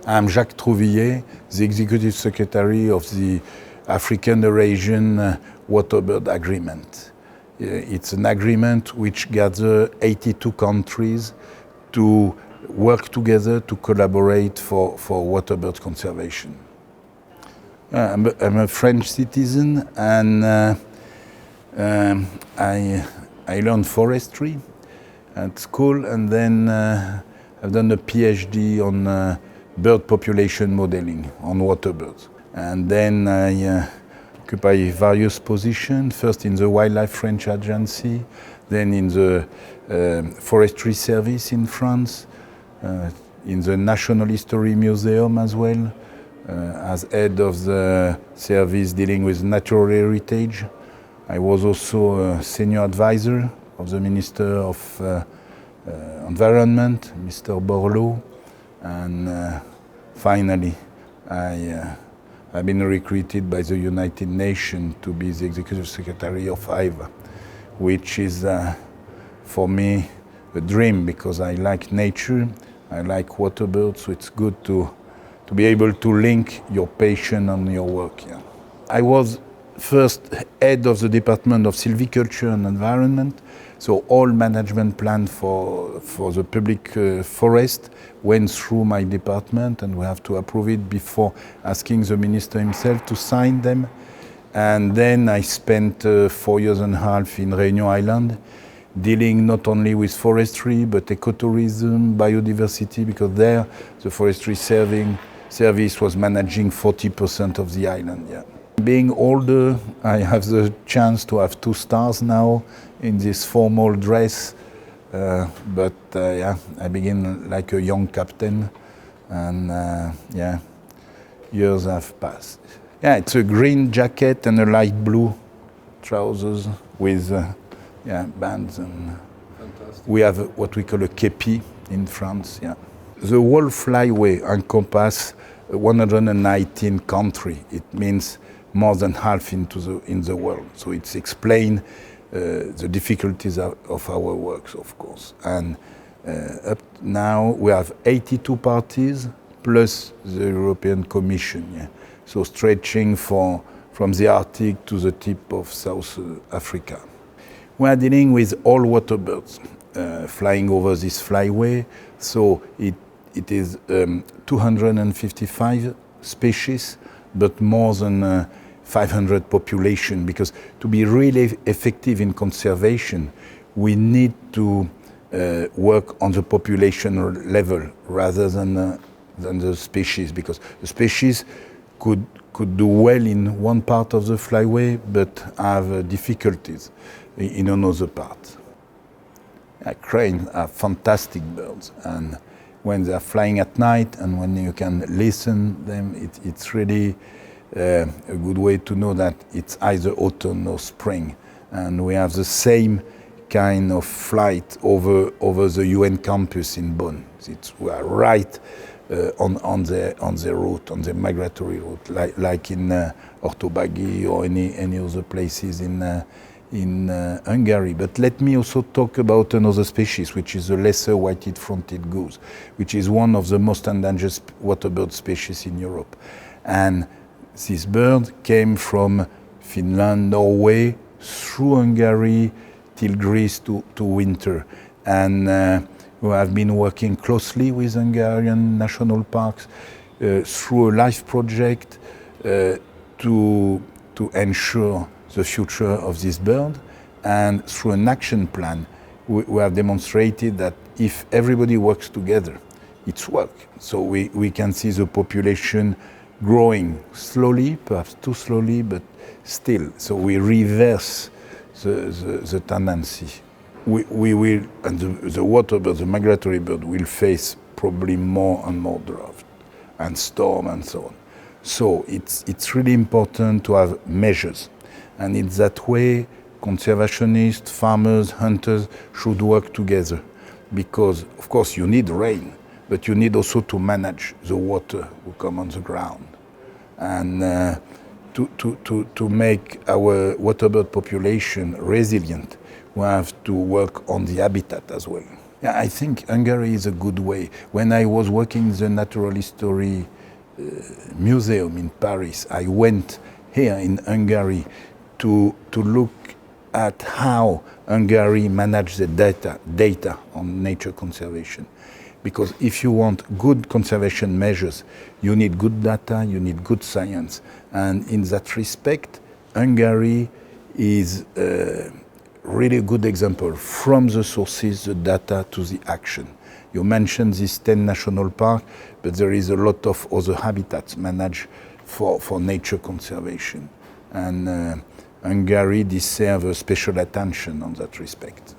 I'm Jacques Trouvilliez, the Executive Secretary of the African-Eurasian Waterbird Agreement. It's an agreement which gathers 82 countries to work together to collaborate for waterbird conservation. I'm a French citizen, and I learned forestry at school, and then I've done a PhD on bird population modeling on waterbirds. And then I occupy various positions, first in the Wildlife French Agency, then in the Forestry Service in France, in the National History Museum as well, as head of the service dealing with natural heritage. I was also a senior advisor of the Minister of Environment, Mr. Borloo, and finally I've been recruited by the United Nations to be the Executive Secretary of AEWA, which is for me a dream, because I like nature, I like waterbirds, so it's good to be able to link your passion and your work. Yeah. I was first head of the Department of Silviculture and Environment, so all management plan for the public forest went through my department, and we have to approve it before asking the minister himself to sign them. And then I spent 4 years and a half in Réunion Island, dealing not only with forestry, but ecotourism, biodiversity, because there the forestry service was managing 40% of the island. Yeah. Being older, I have the chance to have 2 stars now in this formal dress, but yeah, I begin like a young captain, and yeah, years have passed. Yeah, it's a green jacket and a light blue trousers with yeah, bands, and fantastic. We have what we call a kepi in France. Yeah, the whole flyway encompasses 119 countries. It means more than half in the world. So it's explained the difficulties of our works, of course. And up now we have 82 parties plus the European Commission. Yeah. So stretching from the Arctic to the tip of South Africa. We are dealing with all waterbirds flying over this flyway. So it is 255 species, but more than 500 population, because to be really effective in conservation, we need to work on the population level rather than the species, because the species could do well in one part of the flyway, but have difficulties in another part. Cranes are fantastic birds, and when they are flying at night and when you can listen them, it's really a good way to know that it's either autumn or spring. And we have the same kind of flight over the UN campus in Bonn. We are right on the route, on the migratory route, like in Ortobagi or any other places in Hungary. But let me also talk about another species, which is the lesser white-headed fronted goose, which is one of the most endangered waterbird species in Europe. And this bird came from Finland, Norway, through Hungary till Greece to winter. And we have been working closely with Hungarian national parks through a life project to ensure the future of this bird. And through an action plan, we have demonstrated that if everybody works together, it's work. So we can see the population growing slowly, perhaps too slowly, but still. So we reverse the tendency. We will, and the waterbird, the migratory bird, will face probably more and more drought and storm and so on. So it's really important to have measures. And in that way, conservationists, farmers, hunters should work together. Because, of course, you need rain, but you need also to manage the water who come on the ground. And to make our waterbird population resilient, we have to work on the habitat as well. Yeah, I think Hungary is a good way. When I was working in the Natural History Museum in Paris, I went here in Hungary to look at how Hungary managed the data on nature conservation. Because if you want good conservation measures, you need good data, you need good science. And in that respect, Hungary is really a good example, from the sources, the data, to the action. You mentioned these 10 national parks, but there is a lot of other habitats managed for nature conservation. And Hungary deserves special attention on that respect.